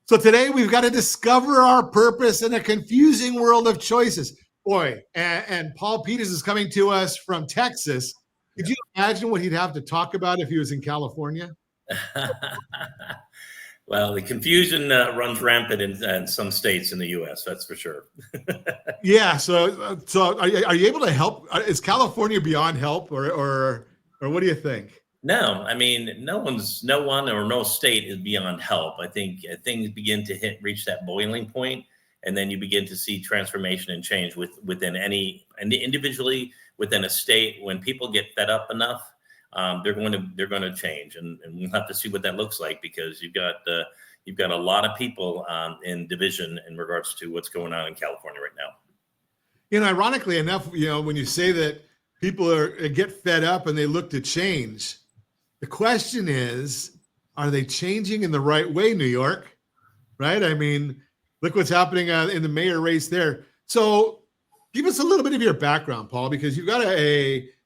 So today we've got to discover our purpose in a confusing world of choices. Boy, and Paul Peters is coming to us from Texas. Could you imagine what he'd have to talk about if he was in California? Well, the confusion runs rampant in some states in the U.S. That's for sure. Yeah. So are you able to help? Is California beyond help, or what do you think? No, I mean, no one or no state is beyond help. I think things begin to reach that boiling point, and then you begin to see transformation and change within and individually within a state. When people get fed up enough, they're going to change, and we'll have to see what that looks like, because you've got a lot of people in division in regards to what's going on in California right now. Ironically enough, when you say that people get fed up and they look to change, the question is, are they changing in the right way, New York? Right? I mean, look what's happening in the mayor race there. So give us a little bit of your background, Paul, because you've got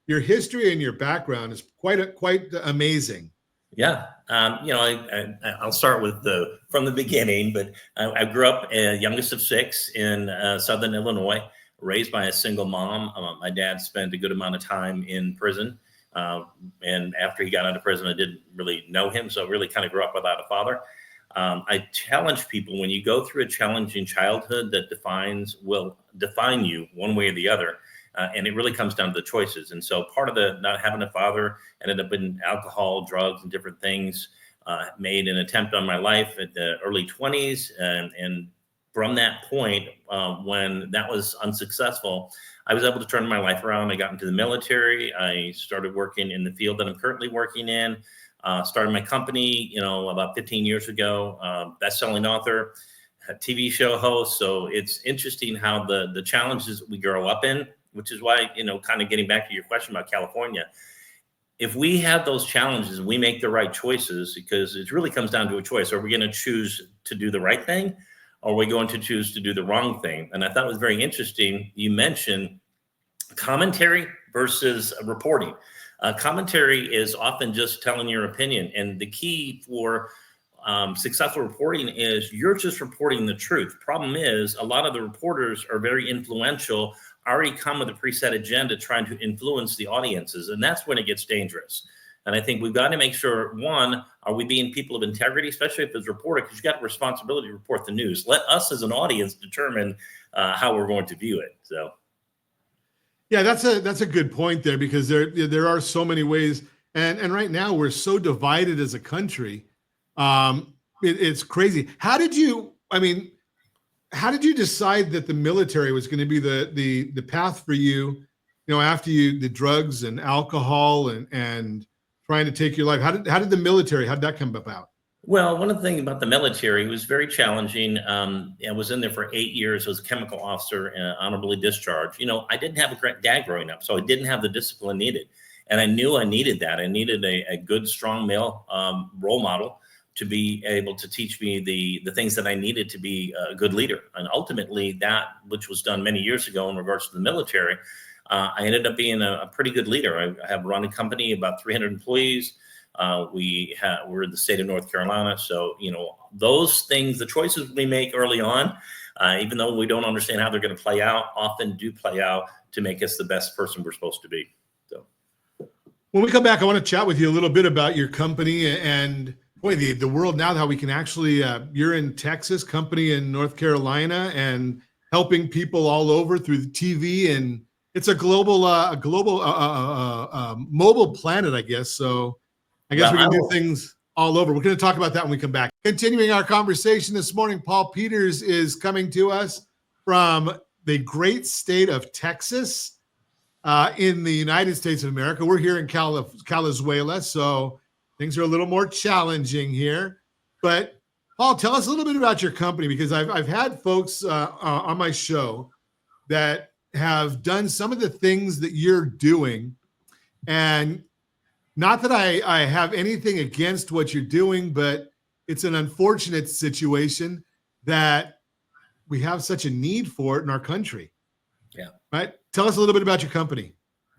your history and your background is quite amazing. Yeah. I'll start from the beginning, but I grew up youngest of six in Southern Illinois, raised by a single mom. My dad spent a good amount of time in prison. And after he got out of prison, I didn't really know him. So I really kind of grew up without a father. I challenge people, when you go through a challenging childhood that will define you one way or the other. And it really comes down to the choices. And so part of the not having a father ended up in alcohol, drugs, and different things. Made an attempt on my life at the early 20s. And from that point, when that was unsuccessful, I was able to turn my life around. I got into the military. I started working in the field that I'm currently working in. Started my company, about 15 years ago. Best-selling author, TV show host. So it's interesting how the challenges we grow up in, which is why, kind of getting back to your question about California, if we have those challenges, we make the right choices, because it really comes down to a choice. Are we going to choose to do the right thing, or are we going to choose to do the wrong thing? And I thought it was very interesting. You mentioned commentary versus reporting. Commentary is often just telling your opinion. And the key for successful reporting is you're just reporting the truth. Problem is, a lot of the reporters are very influential, already come with a preset agenda trying to influence the audiences. And that's when it gets dangerous. And I think we've got to make sure, one, are we being people of integrity, especially if it's a reporter, because you've got a responsibility to report the news. Let us as an audience determine how we're going to view it. So, yeah, that's a good point there, because there are so many ways, and right now we're so divided as a country. It's crazy. How did you decide that the military was going to be the path for you? After the drugs and alcohol and trying to take your life. How did the military? How did that come about? Well, one of the things about the military was very challenging. I was in there for 8 years as a chemical officer and honorably discharged. I didn't have a great dad growing up, so I didn't have the discipline needed. And I knew I needed that. I needed a good, strong male role model to be able to teach me the things that I needed to be a good leader. And ultimately, that, which was done many years ago in regards to the military, I ended up being a pretty good leader. I have run a company, about 300 employees. We're in the state of North Carolina. So, those things, the choices we make early on, even though we don't understand how they're going to play out, often do play out to make us the best person we're supposed to be. So, when we come back, I want to chat with you a little bit about your company and the world now, how we can actually, you're in Texas, company in North Carolina, and helping people all over through the TV, and it's a global mobile planet, I guess. So I guess we can do things all over. We're going to talk about that when we come back. Continuing our conversation this morning, Paul Peters is coming to us from the great state of Texas in the United States of America. We're here in Calizuela, so things are a little more challenging here. But Paul, tell us a little bit about your company, because I've had folks on my show that have done some of the things that you're doing, and not that I have anything against what you're doing, but it's an unfortunate situation that we have such a need for it in our country. Yeah. Right. Tell us a little bit about your company.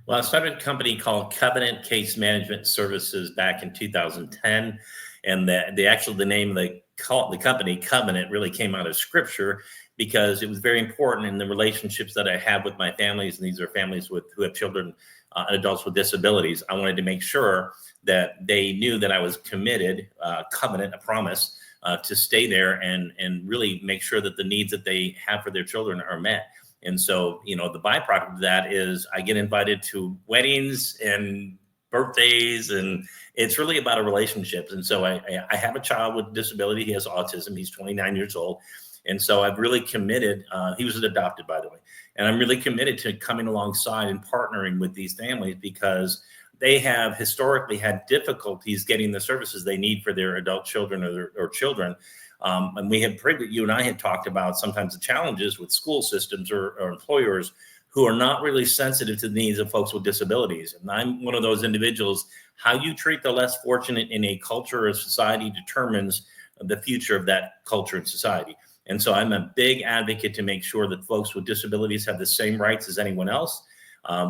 Well, I started a company called Covenant Case Management Services back in 2010. And the name of the the company Covenant really came out of scripture, because it was very important in the relationships that I have with my families. And these are families who have children and adults with disabilities. I wanted to make sure that they knew that I was committed, covenant, a promise, to stay there and really make sure that the needs that they have for their children are met. And so, the byproduct of that is I get invited to weddings and birthdays, and it's really about a relationship. And so I have a child with disability. He has autism. He's 29 years old. And so I've really committed, he was adopted, by the way, and I'm really committed to coming alongside and partnering with these families, because they have historically had difficulties getting the services they need for their adult children or children. And we had you and I had talked about sometimes the challenges with school systems or employers who are not really sensitive to the needs of folks with disabilities. And I'm one of those individuals. How you treat the less fortunate in a culture or society determines the future of that culture and society. And so I'm a big advocate to make sure that folks with disabilities have the same rights as anyone else.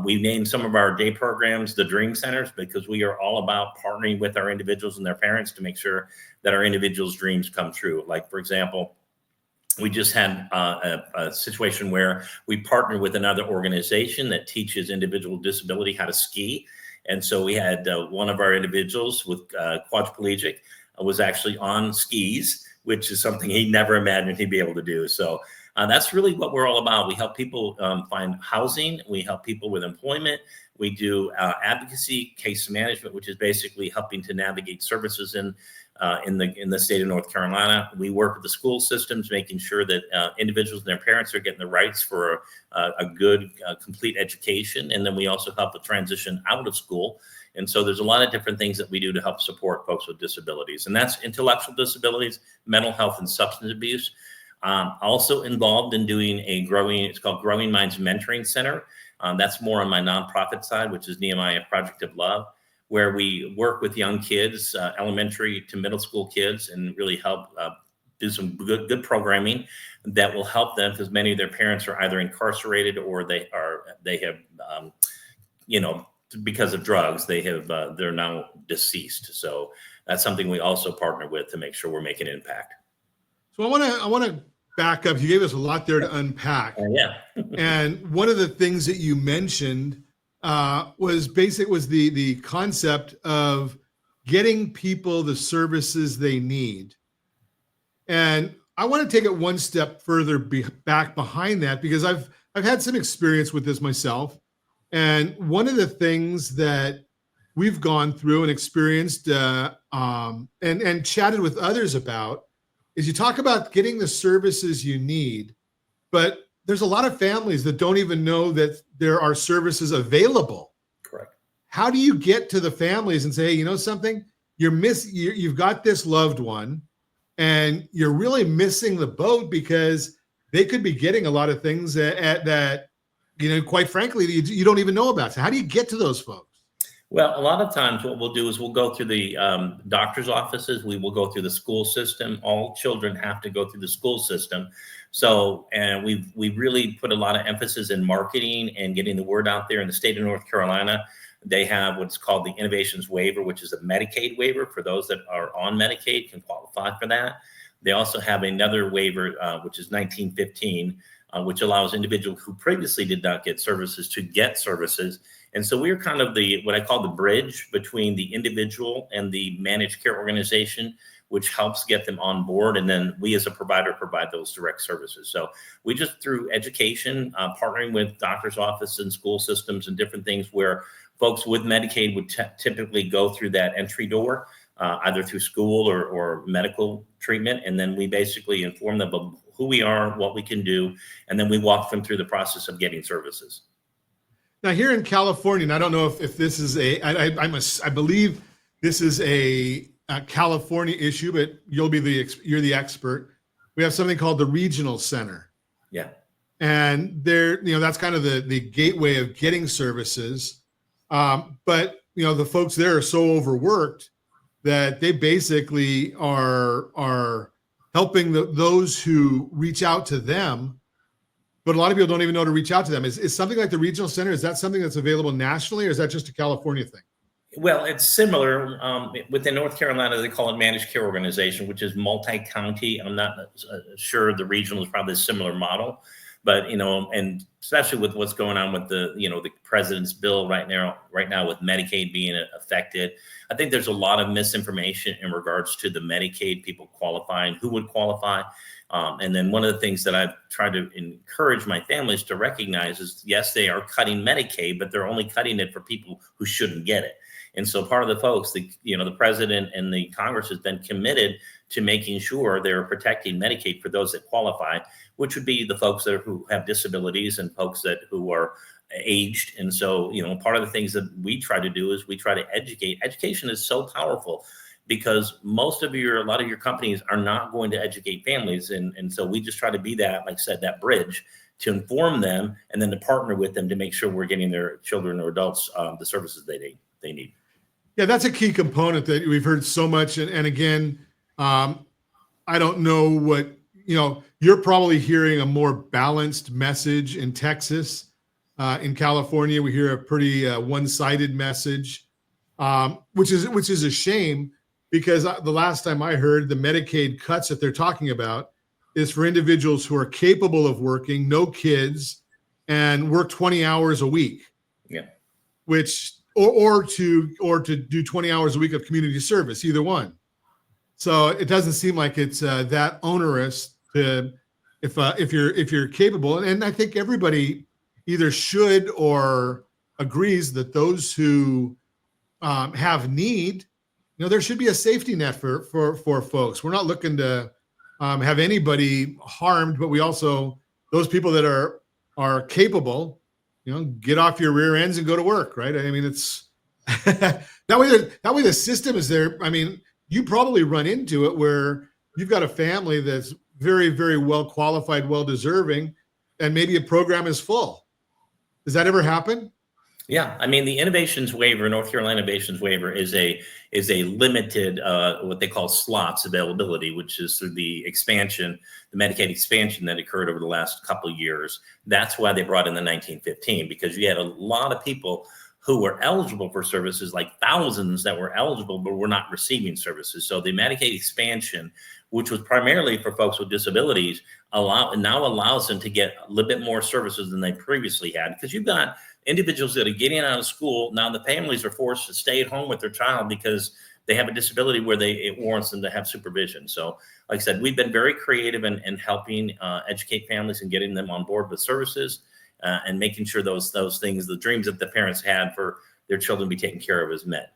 We named some of our day programs the Dream Centers, because we are all about partnering with our individuals and their parents to make sure that our individuals' dreams come true. Like, for example, we just had a situation where we partnered with another organization that teaches individual with disability how to ski. And so we had one of our individuals with quadriplegic was actually on skis, which is something he never imagined he'd be able to do. So that's really what we're all about. We help people find housing. We help people with employment. We do advocacy, case management, which is basically helping to navigate services in the state of North Carolina. We work with the school systems, making sure that individuals and their parents are getting the rights for a good, complete education. And then we also help the transition out of school. And so there's a lot of different things that we do to help support folks with disabilities. And that's intellectual disabilities, mental health, and substance abuse. Also involved in doing it's called Growing Minds Mentoring Center. That's more on my nonprofit side, which is Nehemiah Project of Love, where we work with young kids, elementary to middle school kids, and really help do some good programming that will help them, because many of their parents are either incarcerated or they have because of drugs, they're now deceased. So that's something we also partner with to make sure we're making an impact. So I want to back up. You gave us a lot there to unpack. Yeah. And one of the things that you mentioned was the concept of getting people the services they need. And I want to take it one step further back behind that, because I've had some experience with this myself. And one of the things that we've gone through and experienced and chatted with others about is you talk about getting the services you need, but there's a lot of families that don't even know that there are services available. Correct. How do you get to the families and say, hey, you know something? You've got this loved one and you're really missing the boat, because they could be getting a lot of things that quite frankly, you don't even know about. So how do you get to those folks? Well, a lot of times what we'll do is we'll go through the doctor's offices. We will go through the school system. All children have to go through the school system. So, and we've really put a lot of emphasis in marketing and getting the word out there. In the state of North Carolina, they have what's called the Innovations Waiver, which is a Medicaid waiver for those that are on Medicaid can qualify for that. They also have another waiver, which is 1915, which allows individuals who previously did not get services to get services. And so we're kind of what I call the bridge between the individual and the managed care organization, which helps get them on board. And then we as a provider provide those direct services. So we just, through education, partnering with doctor's offices and school systems and different things where folks with Medicaid would typically go through that entry door, either through school or medical treatment. And then we basically inform them of who we are, what we can do, and then we walk them through the process of getting services. Now, here in California, and I don't know if this is I believe this is a California issue, but you're the expert. We have something called the Regional Center. Yeah. And that's kind of the gateway of getting services. But the folks there are so overworked that they basically are helping those who reach out to them. But a lot of people don't even know how to reach out to them. Is something like the Regional Center, is that something that's available nationally, or is that just a California thing? Well, it's similar. Within North Carolina, they call it managed care organization, which is multi-county. I'm not sure the regional is probably a similar model, but and especially with what's going on with the president's bill right now with Medicaid being affected, I think there's a lot of misinformation in regards to the Medicaid people qualifying, who would qualify. And then one of the things that I've tried to encourage my families to recognize is, yes, they are cutting Medicaid, but they're only cutting it for people who shouldn't get it. And so part of the folks, the president and the Congress has been committed to making sure they're protecting Medicaid for those that qualify, which would be the folks who have disabilities and folks who are aged. And so, part of the things that we try to do is we try to educate. Education is so powerful because a lot of your companies are not going to educate families. And so we just try to be that, like I said, that bridge to inform them and then to partner with them to make sure we're getting their children or adults the services they need. Yeah, that's a key component that we've heard so much. And again, I don't know what, you're probably hearing a more balanced message in Texas. In California, we hear a pretty one-sided message, which is a shame, because the last time I heard, the Medicaid cuts that they're talking about is for individuals who are capable of working, no kids, and work 20 hours a week. Yeah. Which or to do 20 hours a week of community service, either one. So it doesn't seem like it's that onerous to if you're capable. And I think everybody either should or agrees that those who have need, there should be a safety net for folks. We're not looking to have anybody harmed, but we also, those people that are capable, get off your rear ends and go to work, right? I mean, it's that way the system is there. I mean, you probably run into it where you've got a family that's very, very well qualified, well deserving, and maybe a program is full. Does that ever happen? Yeah, I mean, the Innovations Waiver, North Carolina Innovations Waiver, is a limited what they call slots availability, which is through the expansion, the Medicaid expansion that occurred over the last couple of years. That's why they brought in the 1915, because you had a lot of people who were eligible for services, like thousands that were eligible but were not receiving services. So the Medicaid expansion, which was primarily for folks with disabilities, now allows them to get a little bit more services than they previously had, because you've got individuals that are getting out of school. Now the families are forced to stay at home with their child because they have a disability where it warrants them to have supervision. So like I said, we've been very creative in helping educate families and getting them on board with services and making sure those things, the dreams that the parents had for their children to be taken care of, is met.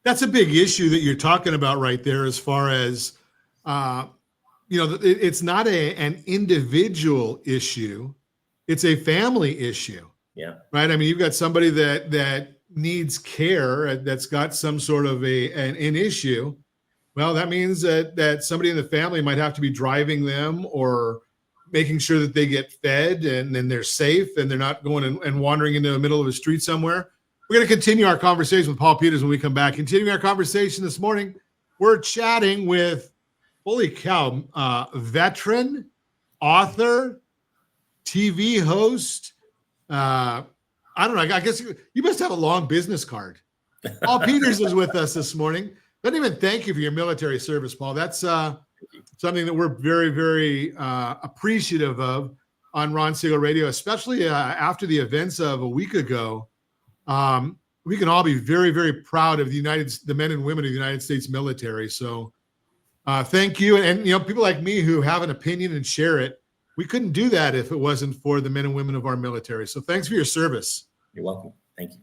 That's a big issue that you're talking about right there, as far as, it's not an individual issue. It's a family issue. Yeah. Right. I mean, you've got somebody that needs care, that's got some sort of an issue. Well, that means that somebody in the family might have to be driving them or making sure that they get fed and then they're safe and they're not going and wandering into the middle of a street somewhere. We're going to continue our conversation with Paul Peters when we come back. Continuing our conversation this morning, we're chatting with, holy cow, veteran, author, TV host. I don't know. I guess you must have a long business card. Paul Peters is with us this morning. Let me even thank you for your military service, Paul. That's something that we're very, very appreciative of on Ron Siegel Radio, especially after the events of a week ago. We can all be very, very proud of the men and women of the United States military. So thank you. And people like me who have an opinion and share it, we couldn't do that if it wasn't for the men and women of our military. So thanks for your service. You're welcome. Thank you.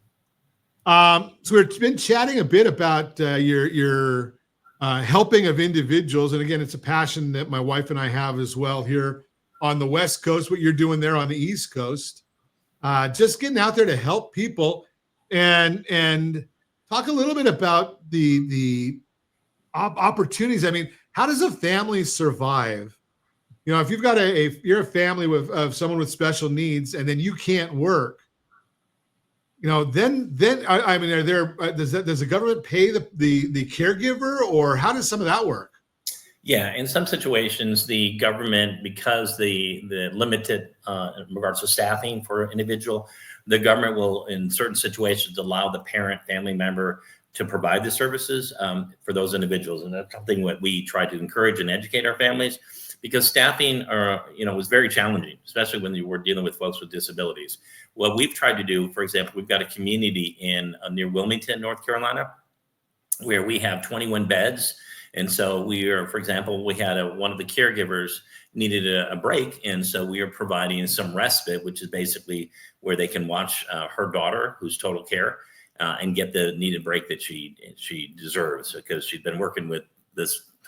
So we've been chatting a bit about your helping of individuals. And again, it's a passion that my wife and I have as well here on the West Coast, what you're doing there on the East Coast. Just getting out there to help people and talk a little bit about the opportunities. I mean, how does a family survive? If you've got you're a family of someone with special needs and then you can't work, then I mean, does the government pay the caregiver, or how does some of that work? Yeah, in some situations, the government, because the limited in regards to staffing for an individual, the government will, in certain situations, allow the parent family member to provide the services for those individuals. And that's something that we try to encourage and educate our families, because staffing was very challenging, especially when you were dealing with folks with disabilities. What we've tried to do, for example, we've got a community in near Wilmington, North Carolina, where we have 21 beds. And so for example, we had one of the caregivers needed a break. And so we are providing some respite, which is basically where they can watch her daughter, who's total care, and get the needed break that she deserves, because she's been working with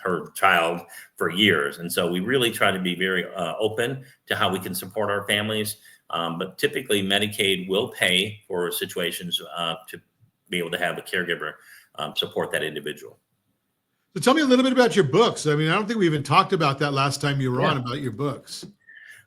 her child for years. And so we really try to be very open to how we can support our families. But typically Medicaid will pay for situations to be able to have a caregiver support that individual. So tell me a little bit about your books. I mean, I don't think we even talked about that last time you were on, about your books.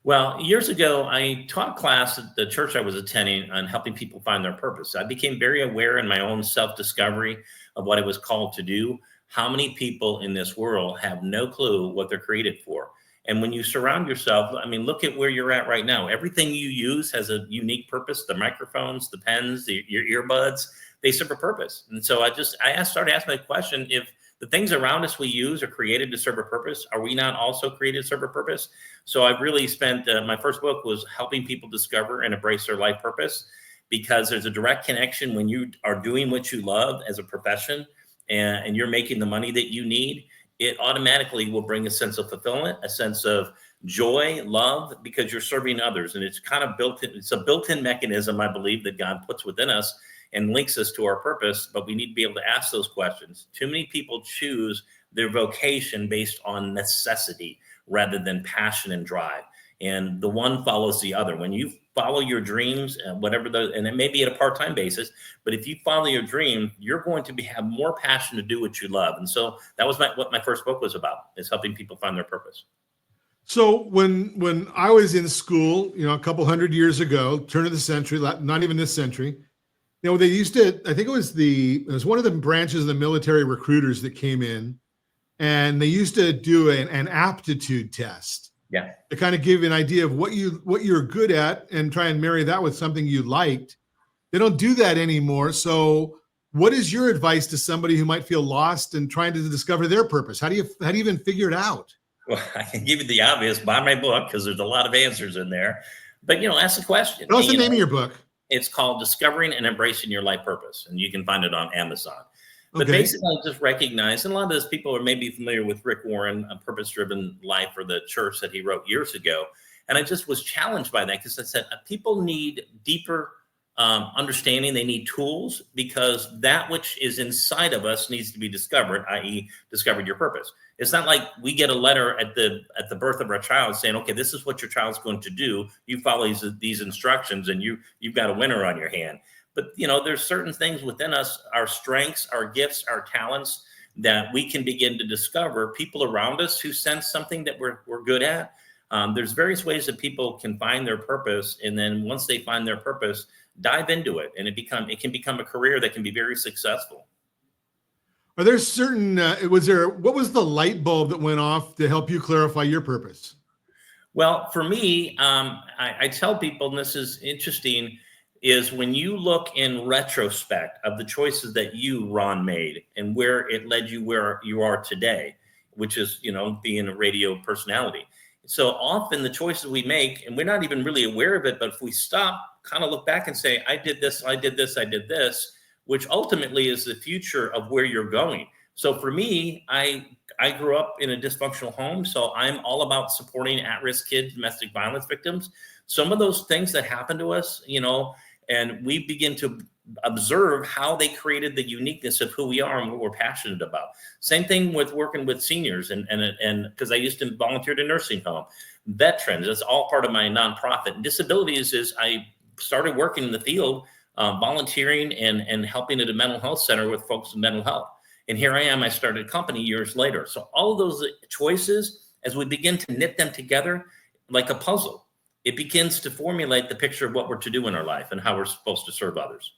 Well, years ago, I taught class at the church I was attending on helping people find their purpose. I became very aware in my own self-discovery of what I was called to do. How many people in this world have no clue what they're created for? And when you surround yourself, I mean, look at where you're at right now. Everything you use has a unique purpose. The microphones, the pens, your earbuds, they serve a purpose. And so I started asking the question, if the things around us we use are created to serve a purpose, are we not also created to serve a purpose? So I've really spent, my first book was helping people discover and embrace their life purpose, because there's a direct connection when you are doing what you love as a profession and you're making the money that you need. It automatically will bring a sense of fulfillment, a sense of joy, love, because you're serving others. And it's kind of it's a built-in mechanism, I believe, that God puts within us and links us to our purpose, but we need to be able to ask those questions. Too many people choose their vocation based on necessity rather than passion and drive. And the one follows the other. When you follow your dreams, and it may be at a part-time basis, but if you follow your dream, you're going to have more passion to do what you love. And so that was what my first book was about, is helping people find their purpose. So when I was in school, a couple hundred years ago, turn of the century, not even this century, they used to, I think it was one of the branches of the military recruiters that came in, and they used to do an aptitude test. Yeah. To kind of give you an idea of what you're good at and try and marry that with something you liked. They don't do that anymore. So what is your advice to somebody who might feel lost and trying to discover their purpose? How do you even figure it out? Well, I can give you the obvious, buy my book, because there's a lot of answers in there. But, ask the question. What's the name of your book? It's called Discovering and Embracing Your Life Purpose, and you can find it on Amazon. But basically, I just recognize, and a lot of those people are maybe familiar with Rick Warren, A Purpose-Driven Life, or the church that he wrote years ago. And I just was challenged by that, because I said, people need deeper understanding. They need tools, because that which is inside of us needs to be discovered, i.e. discovered your purpose. It's not like we get a letter at the birth of our child saying, okay, this is what your child's going to do. You follow these instructions and you've got a winner on your hand. But, there's certain things within us, our strengths, our gifts, our talents, that we can begin to discover. People around us who sense something that we're good at. There's various ways that people can find their purpose. And then once they find their purpose, dive into it. And it can become a career that can be very successful. Are there certain, what was the light bulb that went off to help you clarify your purpose? Well, for me, I tell people, and this is interesting, is when you look in retrospect of the choices that you, Ron, made and where it led you where you are today, which is, being a radio personality. So often the choices we make, and we're not even really aware of it, but if we stop, kind of look back and say, I did this, I did this, I did this, which ultimately is the future of where you're going. So for me, I grew up in a dysfunctional home, so I'm all about supporting at-risk kids, domestic violence victims. Some of those things that happen to us, and we begin to observe how they created the uniqueness of who we are and what we're passionate about. Same thing with working with seniors, and because I used to volunteer at a nursing home, veterans, that's all part of my nonprofit. And disabilities is I started working in the field, volunteering and helping at a mental health center with folks with mental health. And here I am, I started a company years later. So all of those choices, as we begin to knit them together like a puzzle, it begins to formulate the picture of what we're to do in our life and how we're supposed to serve others.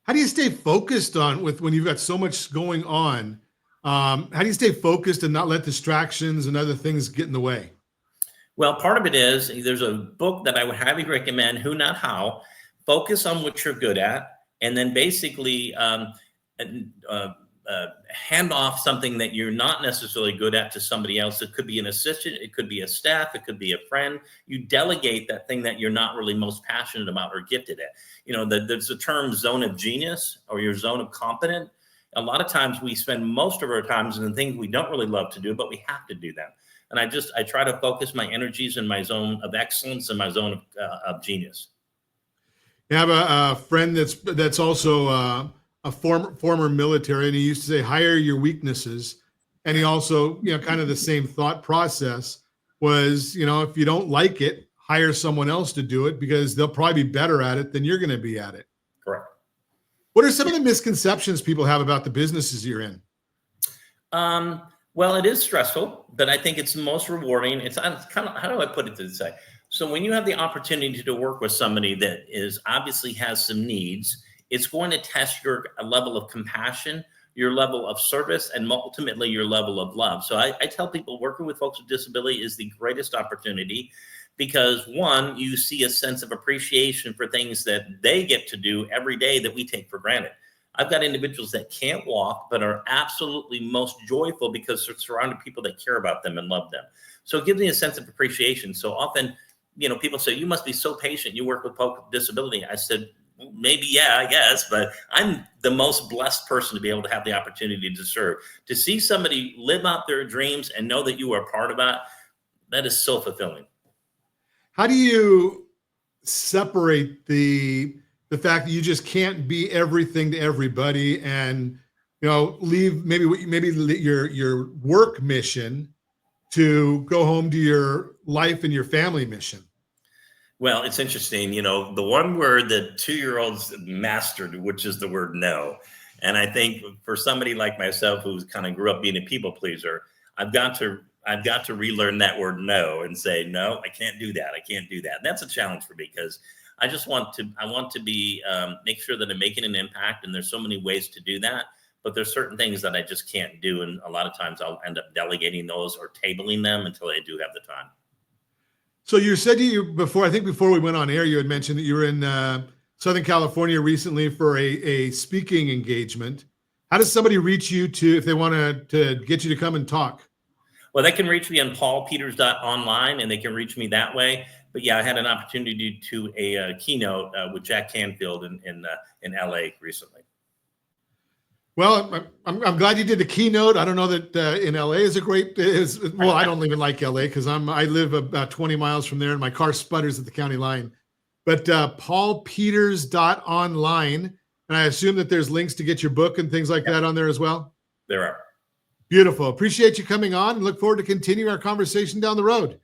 How do you stay focused when you've got so much going on? How do you stay focused and not let distractions and other things get in the way? Well, part of it is, there's a book that I would highly recommend, Who Not How, focus on what you're good at, and then basically hand off something that you're not necessarily good at to somebody else. It could be an assistant, it could be a staff, it could be a friend. You delegate that thing that you're not really most passionate about or gifted at. There's the term zone of genius or your zone of competent. A lot of times we spend most of our times in the things we don't really love to do, but we have to do them. And I try to focus my energies in my zone of excellence and my zone of genius. I have a friend that's also a former military, and he used to say, hire your weaknesses. And he also, kind of the same thought process was, if you don't like it, hire someone else to do it because they'll probably be better at it than you're going to be at it. Correct. What are some of the misconceptions people have about the businesses you're in? Well, it is stressful, but I think it's most rewarding. It's kind of, how do I put it to say? So when you have the opportunity to work with somebody that obviously has some needs, it's going to test your level of compassion, your level of service, and ultimately your level of love. So I tell people working with folks with disability is the greatest opportunity because, one, you see a sense of appreciation for things that they get to do every day that we take for granted. I've got individuals that can't walk, but are absolutely most joyful because they're surrounded people that care about them and love them. So it gives me a sense of appreciation. So often, people say, you must be so patient. You work with folks with disability. I said, maybe, yeah, I guess, but I'm the most blessed person to be able to have the opportunity to serve. To see somebody live out their dreams and know that you are a part of that is so fulfilling. How do you separate the fact that you just can't be everything to everybody and, leave maybe your work mission to go home to your life and your family mission? Well, it's interesting, the one word that 2-year-olds mastered, which is the word no. And I think for somebody like myself, who's kind of grew up being a people pleaser, I've got to relearn that word no and say, no, I can't do that. I can't do that. And that's a challenge for me because I want to be, make sure that I'm making an impact. And there's so many ways to do that, but there's certain things that I just can't do. And a lot of times I'll end up delegating those or tabling them until I do have the time. So you said before we went on air, you had mentioned that you were in Southern California recently for a speaking engagement. How does somebody reach you if they want to get you to come and talk? Well, they can reach me on paulpeters.online and they can reach me that way. But yeah, I had an opportunity to a keynote with Jack Canfield in LA recently. Well, I'm glad you did the keynote. I don't know that in LA is a great. Well, I don't even like LA because I live about 20 miles from there, and my car sputters at the county line. But paulpeters.online, and I assume that there's links to get your book and things like that on there as well. There are. Beautiful. Appreciate you coming on, and look forward to continuing our conversation down the road.